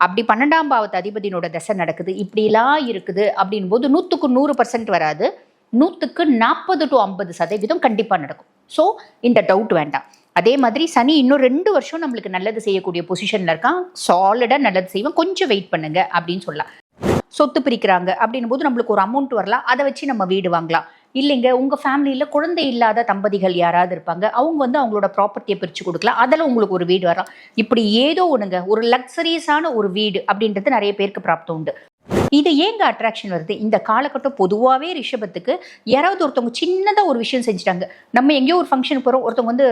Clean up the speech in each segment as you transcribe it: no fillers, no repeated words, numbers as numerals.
அப்படி 12ஆம் பாவத்து அதிபதியினோட தசை நடக்குது, இப்படிலாம் இருக்குது அப்படின் போது 100க்கு 100% வராது, 100க்கு 40 to 50% கண்டிப்பா நடக்கும். ஸோ இந்த டவுட் வேண்டாம். அதே மாதிரி சனி இன்னும் 2 வருஷம் நம்மளுக்கு நல்லது செய்யக்கூடிய பொசிஷன்ல இருக்கான், சாலிடா நல்லது செய்வோம், கொஞ்சம் வெயிட் பண்ணுங்க அப்படின்னு சொல்லலாம். சொத்து பிரிக்கிறாங்க அப்படின்னும் போது நம்மளுக்கு ஒரு அமௌண்ட் வரலாம், அதை வச்சு நம்ம வீடு வாங்கலாம். இல்லைங்க உங்க ஃபேமிலியில குழந்தை இல்லாத தம்பதிகள் யாராவது இருப்பாங்க, அவங்க வந்து அவங்களோட ப்ராப்பர்ட்டியை பிரிச்சு கொடுக்கலாம், அதில் உங்களுக்கு ஒரு வீடு வரலாம். இப்படி ஏதோ ஒண்ணுங்க, ஒரு லக்ஸரியஸான ஒரு வீடு அப்படின்றது நிறைய பேருக்கு பிராப்தம் உண்டு. இது ஏங்க அட்ராக்ஷன் வருது? இந்த காலகட்டம் பொதுவாகவே ரிஷபத்துக்கு யாராவது ஒருத்தவங்க சின்னதாக ஒரு விஷயம் செஞ்சுட்டாங்க. நம்ம எங்கேயோ ஒரு ஃபங்க்ஷன் போகிறோம், ஒருத்தவங்க வந்து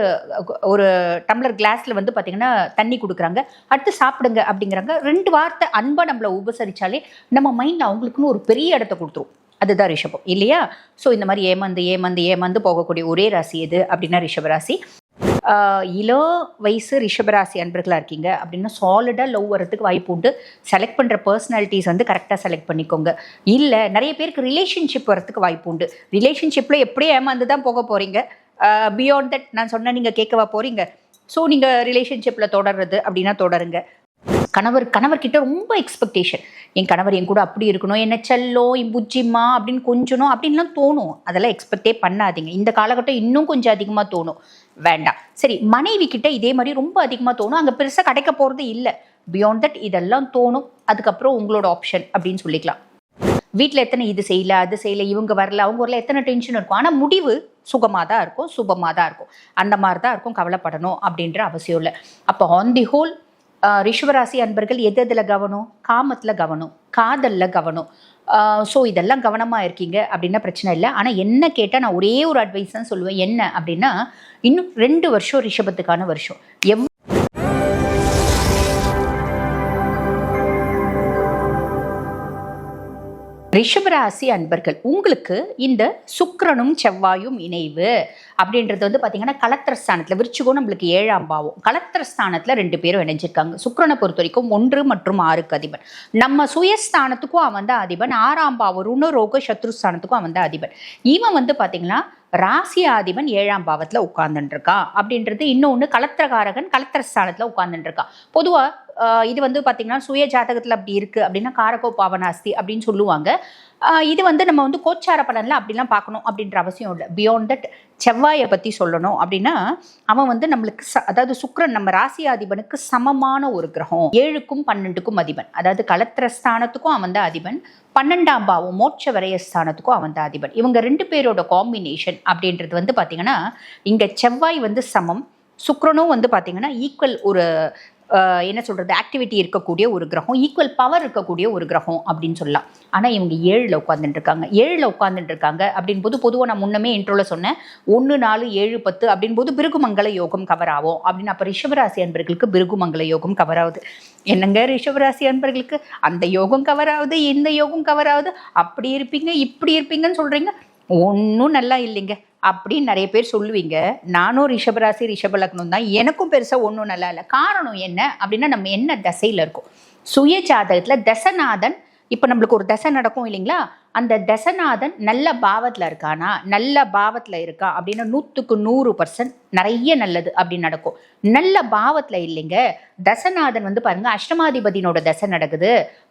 ஒரு டம்ளர் கிளாஸில் வந்து பார்த்தீங்கன்னா தண்ணி கொடுக்குறாங்க, அடுத்து சாப்பிடுங்க அப்படிங்கிறாங்க. 2 வார்த்தை அன்பாக நம்மளை உபசரித்தாலே நம்ம மைண்ட் அவங்களுக்குன்னு ஒரு பெரிய இடத்த கொடுத்துரும். அதுதான் ரிஷபம் இல்லையா? ஸோ இந்த மாதிரி ஏமாந்து போகக்கூடிய ஒரே ராசி எது அப்படின்னா ரிஷபராசி. இளோ வயசு ரிஷபராசி அன்பர்களாக இருக்கீங்க அப்படின்னா சாலிடாக லவ் வரதுக்கு வாய்ப்பு உண்டு. செலக்ட் பண்ணுற பர்சனாலிட்டிஸ் வந்து கரெக்டாக செலக்ட் பண்ணிக்கோங்க. இல்லை நிறைய பேருக்கு ரிலேஷன்ஷிப் வரதுக்கு வாய்ப்பு உண்டு. ரிலேஷன்ஷிப்பில் எப்படியும் ஏமாந்து தான் போக போகிறீங்க. பியாண்ட் தட் நான் சொன்னால் நீங்கள் கேட்கவா போகிறீங்க? ஸோ நீங்கள் ரிலேஷன்ஷிப்பில் தொடர்றது அப்படின்னா தொடருங்க. கணவர்கிட்ட ரொம்ப எக்ஸ்பெக்டேஷன், என் கணவர் என் கூட அப்படி இருக்கணும், என்ன செல்லம், என் புஜ்ஜிமா அப்படின்னு கொஞ்சணும் அப்படின்லாம் தோணும். அதெல்லாம் எக்ஸ்பெக்டே பண்ணாதீங்க. இந்த காலகட்டம் இன்னும் கொஞ்சம் அதிகமாக தோணும், வேண்டாம். சரி, மனைவி கிட்ட இதே மாதிரி ரொம்ப அதிகமாக தோணும், அங்கே பெருசாக கிடைக்க போகிறது இல்லை. பியாண்ட் தட் இதெல்லாம் தோணும், அதுக்கப்புறம் உங்களோட ஆப்ஷன் அப்படின்னு சொல்லிக்கலாம். வீட்டில் எத்தனை இது செய்யல அது செய்யல, இவங்க வரல அவங்க வரல, எத்தனை டென்ஷன் இருக்கும். ஆனால் முடிவு சுகமாக தான் இருக்கும், சுபமாக தான் இருக்கும். அந்த மாதிரி தான் இருக்கும், கவலைப்படணும் அப்படின்ற அவசியம் இல்லை. அப்போ ஆன் தி ஹோல் ரிஷபராசி அன்பர்கள் எதில் கவனம்? காமத்தில் கவனம், காதலில் கவனம். ஸோ இதெல்லாம் கவனமாக இருக்கீங்க அப்படின்னா பிரச்சனை இல்லை. ஆனால் என்ன கேட்டால் நான் ஒரே ஒரு அட்வைஸ் தான் சொல்லுவேன். என்ன அப்படின்னா, இன்னும் 2 வருஷம் ரிஷபத்துக்கான வருஷம். ரிஷபராசி அன்பர்கள், உங்களுக்கு இந்த சுக்கிரனும் செவ்வாயும் இணைவு அப்படின்றது வந்து பார்த்தீங்கன்னா கலத்திரஸ்தானத்தில், விருச்சிகம் நம்மளுக்கு 7ஆம் பாவம், கலத்திரஸ்தானத்தில் 2 பேரும் இணைஞ்சிருக்காங்க. சுக்கிரனை பொறுத்த வரைக்கும் 1 மற்றும் 6க்கு அதிபன். நம்ம சுயஸ்தானத்துக்கும் அவன் தான் அதிபன். 6ஆம் பாவம் ருண ரோக சத்ருஸ்தானத்துக்கும் அவன் தான் அதிபன். இவன் வந்து பார்த்தீங்கன்னா ராசியாதிபன் 7ஆம் பாவத்தில் உட்கார்ந்துருக்கான் அப்படின்றது. இன்னொன்று கலத்திரகாரகன் கலத்திரஸ்தானத்தில் உட்கார்ந்துருக்கான். பொதுவாக இது வந்து பார்த்தீங்கன்னா சுய ஜாதகத்தில் அப்படி இருக்குது அப்படின்னா காரகோ பாவனாஸ்தி அப்படின்னு சொல்லுவாங்க. இது வந்து நம்ம வந்து கோச்சார பலனில் அப்படிலாம் பார்க்கணும் அப்படின்ற அவசியம் இல்லை. பியாண்ட் தட் செவ்வாயை பற்றி சொல்லணும் அப்படின்னா, அவன் வந்து நம்மளுக்கு அதாவது சுக்கிரன் நம்ம ராசியாதிபனுக்கு சமமான ஒரு கிரகம். 7க்கும் 12க்கும் அதிபன், அதாவது கலத்திரஸ்தானத்துக்கும் அவன் தான் அதிபன், 12ஆம் பாவம் மோட்ச வரையஸ்தானத்துக்கும் அவன் தான் அதிபன். இவங்க 2 பேரோட காம்பினேஷன் அப்படின்றது வந்து பார்த்தீங்கன்னா, இங்கே செவ்வாய் வந்து சமம், சுக்கிரனும் வந்து பார்த்தீங்கன்னா ஈக்குவல் ஒரு என்ன சொல்கிறது ஆக்டிவிட்டி இருக்கக்கூடிய ஒரு கிரகம், ஈக்குவல் பவர் இருக்கக்கூடிய ஒரு கிரகம் அப்படின்னு சொல்லலாம். ஆனால் இவங்க 7ல் உட்காந்துட்டுருக்காங்க. 7ல் உட்காந்துட்டுருக்காங்க அப்படின் போது பொதுவாக நான் முன்னமே இன்ட்ரோவில் சொன்னேன் 1, 4, 7, 10 அப்படின் போது பிருகுமங்கல யோகம் கவர் ஆகும் அப்படின்னு. அப்போ ரிஷபராசி அன்பர்களுக்கு பிருகுமங்கல யோகம் கவர் ஆகுது. என்னங்க ரிஷபராசி அன்பர்களுக்கு அந்த யோகம் கவர் ஆகுது, இந்த யோகம் கவர் ஆகுது, அப்படி இருப்பீங்க இப்படி இருப்பீங்கன்னு சொல்கிறீங்க, ஒன்றும் நல்லா இல்லைங்க அப்படின்னு நிறைய பேர் சொல்லுவீங்க. நானும் ரிஷபராசி ரிஷப லக்னம் தான், எனக்கும் பெருசாக ஒன்றும் நல்லா இல்லை. காரணம் என்ன அப்படின்னா, நம்ம என்ன தசையில் இருக்கோம். சுய ஜாதகத்தில் தசநாதன், இப்போ நம்மளுக்கு ஒரு தசை நடக்கும் இல்லைங்களா, அந்த தசநாதன் நல்ல பாவத்தில் இருக்கானா, நல்ல பாவத்தில் இருக்கா அப்படின்னா 100க்கு 100% நிறைய நல்லது அப்படின்னு நடக்கும். நல்ல பாவத்தில் இல்லைங்க, தசநாதன் வந்து பாருங்க அஷ்டமாதிபதியினோட தசை நடக்குது,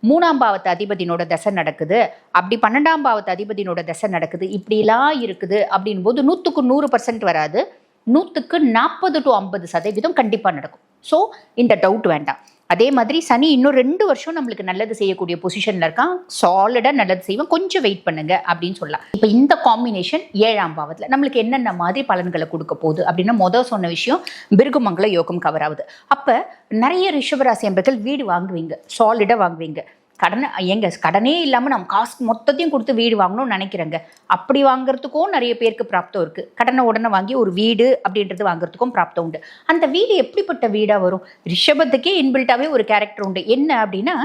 3ஆம் பாவத்து அதிபதியினோட தசை நடக்குது, அப்படி 12ஆம் பாவத்து அதிபதியினோட தசை நடக்குது, இப்படிலாம் இருக்குது அப்படின் போது 100க்கு 100% வராது, 100க்கு 40 to 50% கண்டிப்பாக நடக்கும். ஸோ இந்த டவுட் வேண்டாம். அதே மாதிரி சனி இன்னும் 2 வருஷம் நம்மளுக்கு நல்லது செய்யக்கூடிய பொசிஷன்ல இருக்கான், சாலிடா நல்லது செய்வோம், கொஞ்சம் வெயிட் பண்ணுங்க அப்படின்னு சொல்லலாம். இப்போ இந்த காம்பினேஷன் 7ஆம் பாவத்தில் நம்மளுக்கு என்னென்ன மாதிரி பலன்களை கொடுக்க போகுது அப்படின்னா, முதல் சொன்ன விஷயம் பிருகுமங்கல யோகம் கவர் ஆகுது. அப்போ நிறைய ரிஷபராசி அன்பர்கள் வீடு வாங்குவீங்க, சாலிடா வாங்குவீங்க. கடனே இல்லாமல் நம்ம காசு மொத்தத்தையும் கொடுத்து வீடு வாங்கணும்னு நினைக்கிறேங்க. அப்படி வாங்குறதுக்கும் நிறைய பேருக்கு பிராப்தம் இருக்குது. கடனை உடனே வாங்கி ஒரு வீடு அப்படின்றது வாங்குறதுக்கும் பிராப்தம் உண்டு. அந்த வீடு எப்படிப்பட்ட வீடாக வரும்? ரிஷபத்துக்கே இன்பில்ட்டாகவே ஒரு கேரக்டர் உண்டு. என்ன அப்படின்னா,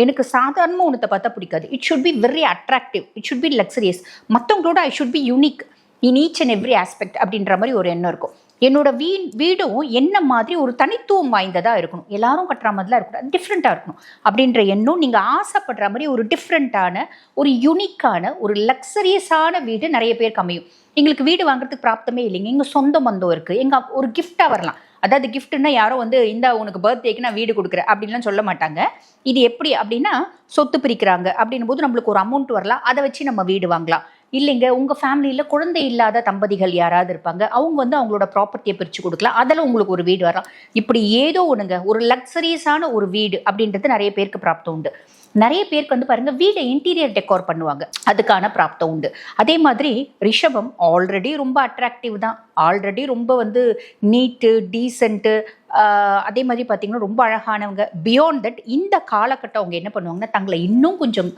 எனக்கு சாதாரணமாக ஒன்றத்தை பார்த்தா பிடிக்காது. It should be very attractive, it should be luxurious, மற்றவங்களோட I should be unique in each and every aspect அப்படின்ற மாதிரி ஒரு எண்ணம் இருக்கும். என்னோட வீடும் என்ன மாதிரி ஒரு தனித்துவம் வாய்ந்ததாக இருக்கணும், எல்லாரும் கட்டுற மாதிரிலாம் இருக்கணும், டிஃப்ரெண்ட்டாக இருக்கணும் அப்படின்ற எண்ணம். நீங்கள் ஆசைப்படுற மாதிரி ஒரு டிஃப்ரெண்ட்டான ஒரு யூனிக்கான ஒரு லக்ஸரியஸான வீடு நிறைய பேருக்கு அமையும். எங்களுக்கு வீடு வாங்குறதுக்கு பிராப்தமே இல்லைங்க, எங்கள் சொந்த பந்தம் இருக்குது, எங்கள் ஒரு கிஃப்டாக வரலாம், அதாவது கிஃப்ட்னா யாரும் வந்து இந்த உனக்கு பர்த்டேக்கு நான் வீடு கொடுக்குறேன் அப்படின்லாம் சொல்ல மாட்டாங்க. இது எப்படி அப்படின்னா சொத்து பிரிக்கிறாங்க அப்படின்னும் போது நம்மளுக்கு ஒரு அமௌண்ட் வரலாம், அதை வச்சு நம்ம வீடு வாங்கலாம். இல்லைங்க உங்க ஃபேமிலியில குழந்தை இல்லாத தம்பதிகள் யாராவது இருப்பாங்க, அவங்க வந்து அவங்களோட ப்ராப்பர்ட்டியை பிரிச்சு கொடுக்கலாம், அதில் உங்களுக்கு ஒரு வீடு வரலாம். இப்படி ஏதோ ஒண்ணுங்க ஒரு லக்ஸரியஸான ஒரு வீடு அப்படின்றது நிறைய பேருக்கு பிராப்தம் உண்டு. நிறைய பேருக்கு வந்து பாருங்க வீடை இன்டீரியர் டெக்கோர் பண்ணுவாங்க, அதுக்கான பிராப்தம் உண்டு. அதே மாதிரி ரிஷபம் ஆல்ரெடி ரொம்ப அட்ராக்டிவ் தான், ஆல்ரெடி ரொம்ப வந்து நீட்டு டீசென்ட்டு, அதே மாதிரி பார்த்தீங்கன்னா ரொம்ப அழகானவங்க. பியாண்ட் தட் இந்த காலகட்டம் அவங்க என்ன பண்ணுவாங்கன்னா தங்களை இன்னும் கொஞ்சம்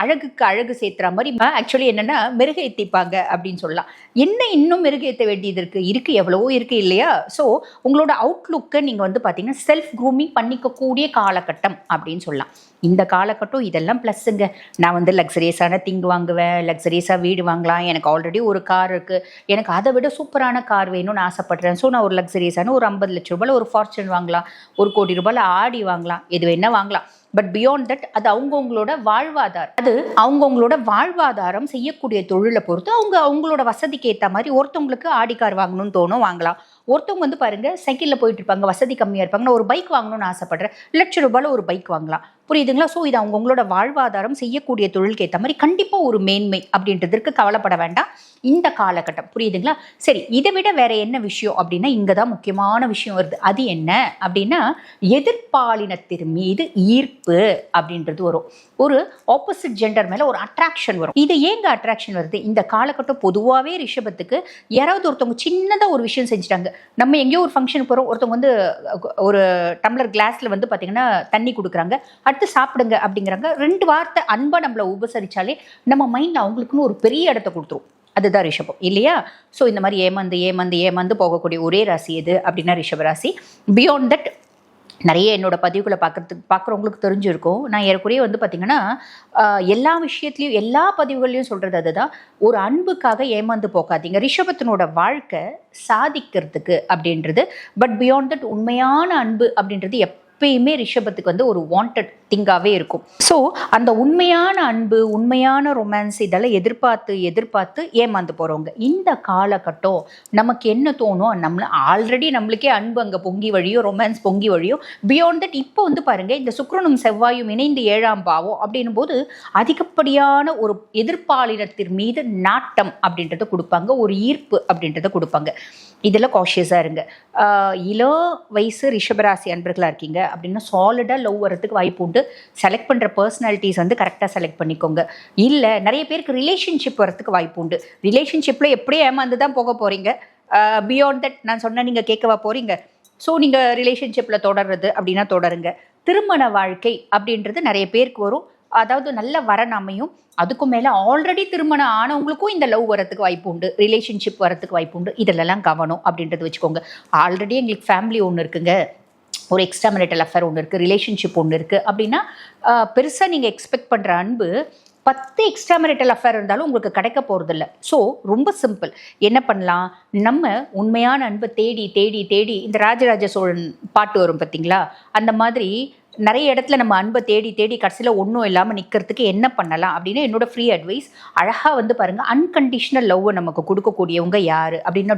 அழகுக்கு அழகு சேர்த்துற மாதிரி ஆக்சுவலி என்னென்னா மெருகேற்றிப்பாங்க அப்படின்னு சொல்லலாம். என்ன இன்னும் மெருகேற்ற வேண்டியது இருக்குது எவ்வளவோ இருக்குது இல்லையா? ஸோ உங்களோட அவுட்லுக்கை நீங்கள் வந்து பார்த்தீங்கன்னா செல்ஃப் க்ரூமிங் பண்ணிக்கக்கூடிய காலகட்டம் அப்படின்னு சொல்லலாம். இந்த காலகட்டம் இதெல்லாம் ப்ளஸ்ஸுங்க. நான் வந்து லக்ஸரியஸான திங் வாங்குவேன், லக்ஸரியஸாக வீடு வாங்கலாம், எனக்கு ஆல்ரெடி ஒரு கார் இருக்குது, எனக்கு அதை விட சூப்பரான கார் வேணும்னு ஆசைப்பட்றேன், ஸோ நான் ஒரு லக்ஸரியஸான ஒரு 50 லட்ச ரூபாயில் ஒரு ஃபார்ச்சூன் வாங்கலாம், 1 கோடி ரூபாயில் ஆடி வாங்கலாம், எது வேணால் வாங்கலாம். பட் பியாண்ட் தட் அது அவங்கவுங்களோட வாழ்வாதாரம், அது அவங்கவுங்களோட வாழ்வாதாரம் செய்யக்கூடிய தொழிலை பொறுத்து அவங்களோட வசதிக்கு ஏற்ற மாதிரி ஒருத்தவங்களுக்கு ஆடி கார் வாங்கணும்னு தோணும் வாங்கலாம். ஒருத்தவங்க வந்து பாருங்க சைக்கிளில் போயிட்டு இருப்பாங்க, வசதி கம்மியாக இருப்பாங்க, நான் ஒரு பைக் வாங்கணும்னு ஆசைப்படுறேன், லட்ச ரூபாயில் ஒரு பைக் வாங்கலாம். புரியுதுங்களா? ஸோ இது அவங்கவுங்களோட வாழ்வாதாரம் செய்யக்கூடிய தொழிலுக்கு ஏற்ற மாதிரி கண்டிப்பாக ஒரு மேன்மை அப்படின்றதுக்கு கவலைப்பட வேண்டாம் இந்த காலகட்டம். புரியுதுங்களா? சரி, இதை விட வேற என்ன விஷயம் அப்படின்னா இங்கே தான் முக்கியமான விஷயம் வருது. அது என்ன அப்படின்னா எதிர்பாலினத்தின் மீது ஈர்ப்பு அப்படின்றது வரும். ஒரு ஆப்போசிட் ஜெண்டர் மேலே ஒரு அட்ராக்ஷன் வரும். இது ஏங்க அட்ராக்ஷன் வருது? இந்த காலகட்டம் பொதுவாகவே ரிஷபத்துக்கு யாராவது ஒருத்தவங்க சின்னதாக ஒரு விஷயம் செஞ்சுட்டாங்க, நம்ம எங்கேயோ ஒரு ஃபங்க்ஷனுக்கு போகிறோம், ஒருத்தவங்க வந்து ஒரு டம்ளர் கிளாஸில் வந்து பார்த்தீங்கன்னா தண்ணி கொடுக்குறாங்க, அடுத்து சாப்பிடுங்க அப்படிங்கிறாங்க, 2 வார்த்தை அன்பை நம்மளை உபசரிச்சாலே நம்ம மைண்டில் அவங்களுக்குன்னு ஒரு பெரிய இடத்த கொடுத்துரும். அதுதான் ரிஷபம் இல்லையா? ஸோ இந்த மாதிரி ஏமாந்து போகக்கூடிய ஒரே ராசி எது அப்படின்னா ரிஷபராசி. பியாண்ட் தட் நிறைய என்னோட பதிவுகளை பார்க்குறவங்களுக்கு தெரிஞ்சிருக்கும். நான் ஏறக்குறைய வந்து பார்த்திங்கன்னா எல்லா விஷயத்துலையும் எல்லா பதிவுகள்லையும் சொல்கிறது அதுதான், ஒரு அன்புக்காக ஏமாந்து போகாதீங்க. ரிஷபத்தினோட வாழ்க்கை சாதிக்கிறதுக்கு அப்படின்றது, பட் பியாண்ட் தட் உண்மையான அன்பு அப்படின்றது எப்பயுமே ரிஷபத்துக்கு வந்து ஒரு வாண்டட் திங்காகவே இருக்கும். ஸோ அந்த உண்மையான அன்பு, உண்மையான ரொமான்ஸ் இதெல்லாம் எதிர்பார்த்து ஏமாந்து போகிறவங்க இந்த காலகட்டம் நமக்கு என்ன தோணும், நம்மளுக்கே அன்பு அங்கே பொங்கி வழியோ, ரொமான்ஸ் பொங்கி வழியோ. பியாண்ட் தட் இப்போ வந்து பாருங்கள் இந்த சுக்கிரனும் செவ்வாயும் இணைந்து 7ஆம் பாவம் அப்படின்னும் போது அதிகப்படியான ஒரு எதிர்ப்பாலினத்தின் மீது நாட்டம் அப்படின்றத கொடுப்பாங்க, ஒரு ஈர்ப்பு அப்படின்றத கொடுப்பாங்க. இதில் காஷியஸாக இருங்க. இளம் வயசு ரிஷபராசி அன்பர்களாக இருக்கீங்க அப்படின்னா சாலிடாக லவ் வரதுக்கு வாய்ப்பு உண்டு. செலக்ட் பண்ணுற பர்சனாலிட்டிஸ் வந்து கரெக்டாக செலக்ட் பண்ணிக்கோங்க. இல்லை நிறைய பேருக்கு ரிலேஷன்ஷிப் வரத்துக்கு வாய்ப்பு உண்டு. ரிலேஷன்ஷிப்பில் எப்படியே ஏமாந்து தான் போக போகிறீங்க. பியாண்ட் தட் நான் சொன்ன நீங்கள் கேட்கவா போகிறீங்க? ஸோ நீங்கள் ரிலேஷன்ஷிப்பில் தொடர்றது அப்படின்னா தொடருங்க. திருமண வாழ்க்கை அப்படின்றது நிறைய பேருக்கு வரும், அதாவது நல்ல வரன் அமையும். அதுக்கும் மேலே ஆல்ரெடி திருமணம் ஆனவங்களுக்கும் இந்த லவ் வரத்துக்கு வாய்ப்பு உண்டு, ரிலேஷன்ஷிப் வரத்துக்கு வாய்ப்பு உண்டு. இதிலெல்லாம் கவனம் அப்படின்றது வச்சுக்கோங்க. ஆல்ரெடி எங்களுக்கு ஃபேமிலி ஒன்று இருக்குங்க, ஒரு எக்ஸ்ட்ரா மேரிட்டல் அஃபேர் ஒன்று இருக்குது, ரிலேஷன்ஷிப் ஒன்று இருக்குது அப்படின்னா பெருசாக நீங்கள் எக்ஸ்பெக்ட் பண்ணுற அன்பு 10 எக்ஸ்ட்ரா மேரிட்டல் அஃபேர் இருந்தாலும் உங்களுக்கு கிடைக்க போகிறதில்ல. ஸோ ரொம்ப சிம்பிள், என்ன பண்ணலாம், நம்ம உண்மையான அன்பை தேடி தேடி தேடி இந்த ராஜராஜ சோழன் பாட்டு வரும் பார்த்தீங்களா, அந்த மாதிரி நிறைய இடத்துல நம்ம அன்பை தேடி தேடி கடைசியில் ஒன்றும் இல்லாமல் நிற்கிறதுக்கு என்ன பண்ணலாம் அப்படின்னு என்னோட ஃப்ரீ அட்வைஸ். அழகாக வந்து பாருங்கள், அன்கண்டிஷனல் லவ்வை நமக்கு கொடுக்கக்கூடியவங்க யார் அப்படின்னா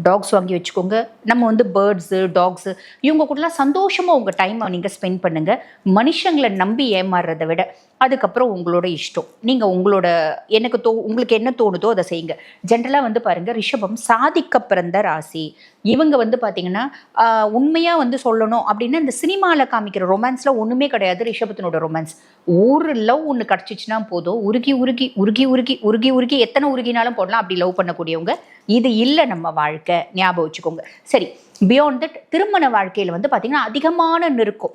டாக்ஸ் வாங்கி வச்சுக்கோங்க. நம்ம வந்து பேர்ட்ஸு, டாக்ஸு இவங்க கூடலாம் சந்தோஷமாக உங்கள் டைமை நீங்கள் ஸ்பெண்ட் பண்ணுங்கள். மனுஷங்களை நம்பி ஏமாறுறதை விட அதுக்கப்புறம் உங்களோட இஷ்டம், நீங்கள் உங்களுக்கு என்ன தோணுதோ அதை செய்யுங்க. ஜென்ரலாக வந்து பாருங்கள் ரிஷபம் சாதிக்க பிறந்த ராசி. இவங்க வந்து பார்த்திங்கன்னா உண்மையாக வந்து சொல்லணும் அப்படின்னா இந்த சினிமாவில் காமிக்கிற ரொமான்ஸில் ஒன்றுமே கிடையாது. ரிஷபத்தினோட ரொமான்ஸ் ஒரு லவ் ஒன்று கிடச்சிச்சின்னா போதும், உருகி உருகி உருகி உருகி உருகி உருகி எத்தனை உருகினாலும் போடலாம், அப்படி லவ் பண்ணக்கூடியவங்க. இது இல்லை நம்ம வாழ்க்கை, ஞாபகம் வச்சுக்கோங்க. சரி, பியாண்ட் தட் திருமண வாழ்க்கையில் வந்து பார்த்திங்கன்னா அதிகமான நெருக்கம்.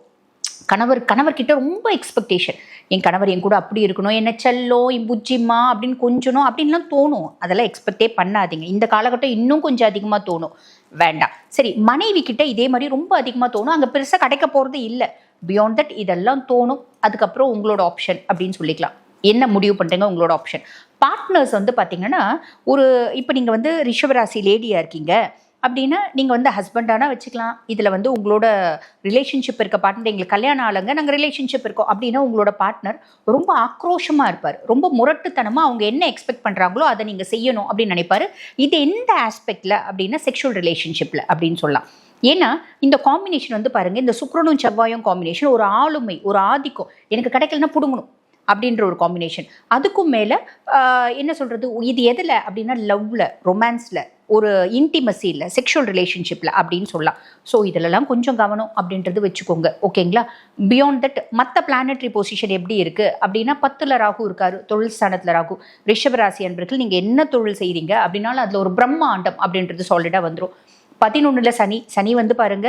கணவர்கிட்ட ரொம்ப எக்ஸ்பெக்டேஷன், என் கணவர் என் கூட அப்படி இருக்கணும், என்ன செல்லம், என் புஜ்ஜிம்மா அப்படின்னு கொஞ்சணும் அப்படின்லாம் தோணும். அதெல்லாம் எக்ஸ்பெக்டே பண்ணாதீங்க. இந்த காலகட்டம் இன்னும் கொஞ்சம் அதிகமாக தோணும், வேண்டாம். சரி, மனைவி கிட்ட இதே மாதிரி ரொம்ப அதிகமாக தோணும், அங்கே பெருசாக கிடைக்க போகிறது இல்லை. பியாண்ட் தட் இதெல்லாம் தோணும். அதுக்கப்புறம் உங்களோட ஆப்ஷன் அப்படின்னு சொல்லிக்கலாம், என்ன முடிவு பண்ணுறீங்க உங்களோட ஆப்ஷன். பார்ட்னர்ஸ் வந்து பார்த்தீங்கன்னா இப்போ நீங்கள் வந்து ரிஷபராசி லேடியாக இருக்கீங்க, அப்படின்னா நீங்கள் வந்து ஹஸ்பண்டானா வச்சுக்கலாம். இதில் வந்து உங்களோட ரிலேஷன்ஷிப் இருக்க பார்ட்னர், எங்களுக்கு கல்யாணம் ஆளுங்க, நாங்கள் ரிலேஷன்ஷிப் இருக்கோம் அப்படின்னா உங்களோட பார்ட்னர் ரொம்ப ஆக்ரோஷமாக இருப்பார். ரொம்ப முரட்டுத்தனமாக அவங்க என்ன எக்ஸ்பெக்ட் பண்ணுறாங்களோ அதை நீங்கள் செய்யணும் அப்படின்னு நினைப்பாரு. இது எந்த ஆஸ்பெக்டில் அப்படின்னா செக்ஷுவல் ரிலேஷன்ஷிப்பில் அப்படின்னு சொல்லலாம். ஏன்னா இந்த காம்பினேஷன் வந்து பாருங்கள், இந்த சுக்கிரனும் செவ்வாயும் காம்பினேஷன் ஒரு ஆளுமை, ஒரு ஆதிக்கம், எனக்கு கிடைக்கலன்னா பிடுங்கணும் அப்படின்ற ஒரு காம்பினேஷன். அதுக்கும் மேலே என்ன சொல்கிறது, இது எதில் அப்படின்னா லவ்வில், ரொமான்ஸில், ஒரு இன்டிமசியில், செக்ஷுவல் ரிலேஷன்ஷிப்பில் அப்படின்னு சொல்லலாம். ஸோ இதிலெல்லாம் கொஞ்சம் கவனம் அப்படின்றது வச்சுக்கோங்க, ஓகேங்களா? பியாண்ட் தட் மற்ற பிளானட்ரி பொசிஷன் எப்படி இருக்குது அப்படின்னா 10ல் ராகு இருக்காரு, தொழில் ஸ்தானத்தில் ராகு. ரிஷபராசி அன்பர்கள் நீங்கள் என்ன தொழில் செய்கிறீங்க அப்படின்னாலும் அதில் ஒரு பிரம்மாண்டம் அப்படின்றது சாலிடாக வந்துடும். 11ல் சனி வந்து பாருங்க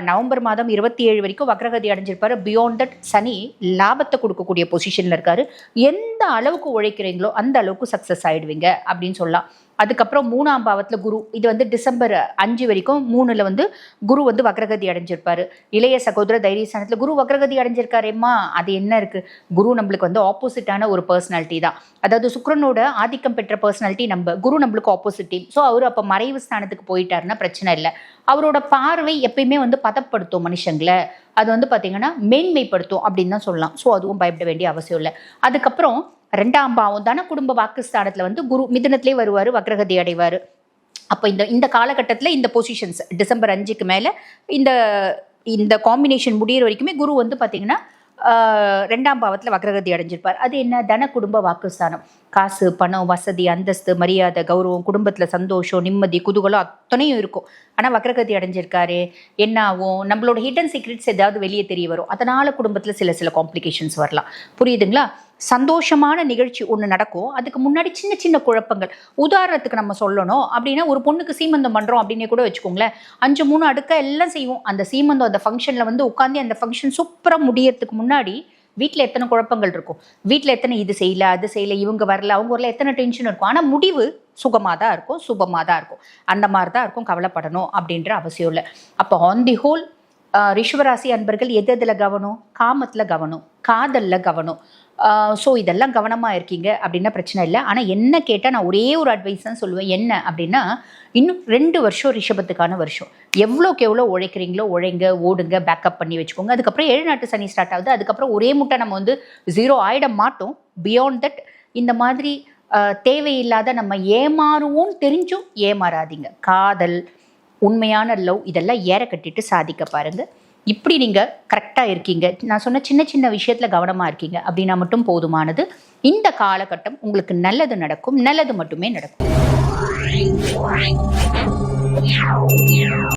நவம்பர் மாதம் 27 வரைக்கும் வக்ரகதி அடைஞ்சிருப்பாரு. பியாண்ட் தட் சனி லாபத்தை கொடுக்கக்கூடிய பொசிஷனில் இருக்காரு. எந்த அளவுக்கு உழைக்கிறீங்களோ அந்த அளவுக்கு சக்ஸஸ் ஆகிடுவீங்க அப்படின்னு சொல்லலாம். அதுக்கப்புறம் 3ஆம் பாவத்தில் குரு, இது வந்து டிசம்பர் 5 வரைக்கும் 3ல் வந்து குரு வந்து வக்ரகதி அடைஞ்சிருப்பாரு. இளைய சகோதர தைரியஸ்தானத்தில் குரு வக்ரகதி அடைஞ்சிருக்காரேம்மா, அது என்ன இருக்குது, குரு நம்மளுக்கு வந்து ஆப்போசிட்டான ஒரு பர்சனாலிட்டி தான். அதாவது சுக்கிரனோட ஆதிக்கம் பெற்ற பர்சனாலிட்டி குரு நம்மளுக்கு ஆப்போசிட் டீம். ஸோ அவர் அப்போ மறைவு ஸ்தானத்துக்கு போயிட்டாருன்னா பிரச்சனை இல்லை. அவரோட பார்வை எப்பயுமே வந்து பதப்படுத்தும் மனுஷங்களை, அது வந்து பார்த்தீங்கன்னா மேன்மைப்படுத்தும் அப்படின்னு தான் சொல்லலாம். ஸோ அதுவும் பயப்பட வேண்டிய அவசியம் இல்லை. அதுக்கப்புறம் 2ஆம் பாவம் தன குடும்ப வாக்குஸ்தானத்தில் வந்து குரு மிதுனத்திலே வருவார், வக்ரகதி அடைவார். அப்போ இந்த காலகட்டத்தில் இந்த பொசிஷன்ஸ் டிசம்பர் 5க்கு மேலே இந்த காம்பினேஷன் முடிகிற வரைக்குமே குரு வந்து பார்த்திங்கன்னா 2ஆம் பாவத்தில் வக்ரகதி அடைஞ்சிருப்பார். அது என்ன, தன குடும்ப வாக்குஸ்தானம். காசு, பணம், வசதி, அந்தஸ்து, மரியாதை, கௌரவம், குடும்பத்தில் சந்தோஷம், நிம்மதி, குதூகலம் அத்தனையும் இருக்கும். ஆனால் வக்ரகதி அடைஞ்சிருக்காரு, என்ன ஆகும், நம்மளோட ஹிடன் சீக்ரெட்ஸ் ஏதாவது வெளியே தெரிய வரும். அதனால் குடும்பத்தில் சில காம்ப்ளிகேஷன்ஸ் வரலாம். புரியுதுங்களா? சந்தோஷமான நிகழ்ச்சி ஒன்று நடக்கும், அதுக்கு முன்னாடி சின்ன சின்ன குழப்பங்கள். உதாரணத்துக்கு நம்ம சொல்லணும் அப்படின்னா, ஒரு பொண்ணுக்கு சீமந்தம் பண்ணுறோம் அப்படின்னே கூட வச்சுக்கோங்களேன். 5-3 அடுக்க எல்லாம் செய்வோம். அந்த சீமந்தம் அந்த ஃபங்க்ஷனில் வந்து உட்காந்து அந்த ஃபங்க்ஷன் சூப்பராக முடியறதுக்கு முன்னாடி வீட்டில் எத்தனை குழப்பங்கள் இருக்கும், வீட்டில் எத்தனை இது செய்யலை, அது செய்யலை, இவங்க வரல, அவங்க வரல, எத்தனை டென்ஷன் இருக்கும். ஆனால் முடிவு சுகமாக தான் இருக்கும், சுபமாக தான் இருக்கும். அந்த மாதிரி தான் இருக்கும், கவலைப்படணும் அப்படின்ற அவசியம் இல்லை. அப்போ ஆன் தி ஹோல் ரிஷபராசி அன்பர்கள் எதில் கவனம், காமத்தில் கவனம், காதலில் கவனம். ஸோ இதெல்லாம் கவனமாக இருக்கீங்க அப்படின்னா பிரச்சனை இல்லை. ஆனால் என்ன கேட்டால் நான் ஒரே ஒரு அட்வைஸ் தான் சொல்லுவேன். என்ன அப்படின்னா, இன்னும் 2 வருஷம் ரிஷபத்துக்கான வருஷம். எவ்வளோக்கு எவ்வளோ உழைக்கிறீங்களோ உழைங்க, ஓடுங்க, பேக்கப் பண்ணி வச்சுக்கோங்க. அதுக்கப்புறம் 7 நாட்டு சனி ஸ்டார்ட் ஆகுது. அதுக்கப்புறம் ஒரே முட்டை நம்ம வந்து 0 ஆகிட மாட்டோம். பியாண்ட் தட் இந்த மாதிரி தேவையில்லாத நம்ம ஏமாறுவோன்னு தெரிஞ்சும் ஏமாறாதீங்க. காதல், உண்மையான லவ் இதெல்லாம் ஏற கட்டிட்டு சாதிக்க பாருங்கள். இப்படி நீங்கள் கரெக்டாக இருக்கீங்க, நான் சொன்ன சின்ன சின்ன விஷயத்தில் கவனமாக இருக்கீங்க அப்படின்னா மட்டும் போதுமானது. இந்த காலகட்டம் உங்களுக்கு நல்லது நடக்கும், நல்லது மட்டுமே நடக்கும்.